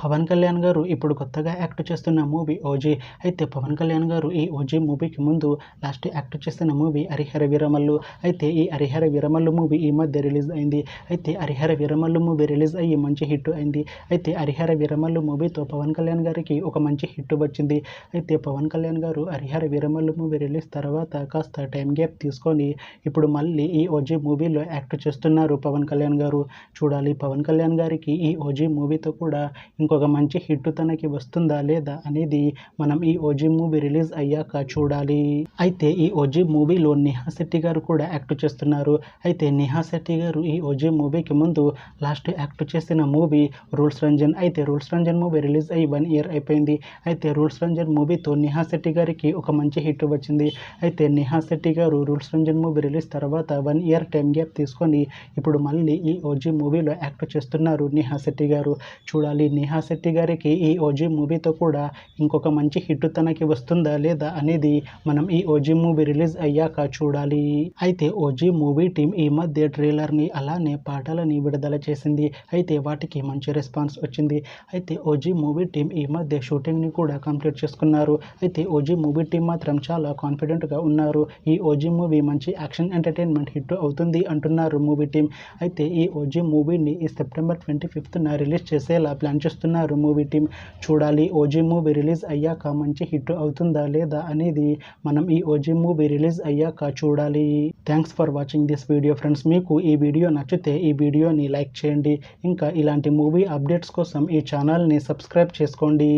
పవన్ కళ్యాణ్ గారు ఇప్పుడు కొత్తగా యాక్ట్ చేస్తున్న మూవీ ఓజీ. అయితే పవన్ కళ్యాణ్ గారు ఈ ఓజీ మూవీకి ముందు లాస్ట్ యాక్ట్ చేస్తున్న మూవీ హరిహర వీరమల్లు. అయితే ఈ హరిహర వీరమల్లు మూవీ ఈ మధ్య రిలీజ్ అయింది. అయితే హరిహర వీరమల్లు మూవీ రిలీజ్ అయ్యి మంచి హిట్ అయింది. అయితే హరిహర వీరమల్లు మూవీతో పవన్ కళ్యాణ్ గారికి ఒక మంచి హిట్ వచ్చింది. అయితే పవన్ కళ్యాణ్ గారు హరిహర వీరమల్లు మూవీ రిలీజ్ తర్వాత కాస్త టైం గ్యాప్ తీసుకొని ఇప్పుడు మళ్ళీ ఈ ఓజీ మూవీలో యాక్ట్ చేస్తున్నారు పవన్ కళ్యాణ్ గారు. చూడాలి పవన్ కళ్యాణ్ గారికి ఈ ఓజీ మూవీతో కూడా ఇంకొక మంచి హిట్ తనకి వస్తుందా లేదా అనేది మనం ఈ ఓజీ మూవీ రిలీజ్ అయ్యాక చూడాలి. అయితే ఈ ఓజీ మూవీలో నేహా శెట్టి గారు కూడా యాక్ట్ చేస్తున్నారు. అయితే నేహా శెట్టి గారు ఈ ఓజీ మూవీకి ముందు లాస్ట్ యాక్ట్ చేసిన మూవీ రూల్స్ రంజన్. అయితే రూల్స్ రంజన్ మూవీ రిలీజ్ అయ్యి 1 year అయిపోయింది. అయితే రూల్స్ రంజన్ మూవీతో నేహా శెట్టి గారికి ఒక మంచి హిట్ వచ్చింది. అయితే నేహా శెట్టి గారు రూల్స్ రంజన్ మూవీ రిలీజ్ తర్వాత 1 year టైం గ్యాప్ తీసుకొని ఇప్పుడు మళ్ళీ ఈ ఓజీ మూవీలో యాక్ట్ చేస్తున్నారు నేహా శెట్టి గారు. చూడాలి నేహా శెట్టి గారికి ఈ ఓజీ మూవీతో కూడా ఇంకొక మంచి హిట్ తనకి వస్తుందా లేదా అనేది మనం ఈ ఓజీ మూవీ రిలీజ్ అయ్యాక చూడాలి. అయితే ఓజీ మూవీ టీం ఈ మధ్య ట్రైలర్ని అలానే పాటలని విడుదల చేసింది. అయితే వాటికి మంచి రెస్పాన్స్ వచ్చింది. అయితే ఓజీ మూవీ టీం ఈ మధ్య షూటింగ్ని కూడా కంప్లీట్ చేసుకున్నారు. అయితే ఓజీ మూవీ టీం మాత్రం చాలా కాన్ఫిడెంట్గా ఉన్నారు. ఈ ఓజీ మూవీ మంచి యాక్షన్ ఎంటర్టైన్మెంట్ హిట్ అవుతుంది అంటున్నారు మూవీ టీం. అయితే ఈ ఓజీ మూవీని ఈ September 25th రిలీజ్ చేసేలా ప్లాన్ చేస్తున్నారు మూవీ టీం. చూడాలి ఓజీ మూవీ రిలీజ్ అయ్యాక మంచి హిట్ అవుతుందా లేదా అనేది మనం ఈ ఓజీ మూవీ రిలీజ్ అయ్యాక చూడాలి. Thanks for watching this video friends. మీకు ఈ వీడియో నచ్చితే ఈ వీడియోని లైక్ చేయండి. ఇంకా ఇలాంటి మూవీ అప్డేట్స్ కోసం ఈ ఛానల్ని సబ్స్క్రైబ్ చేసుకోండి.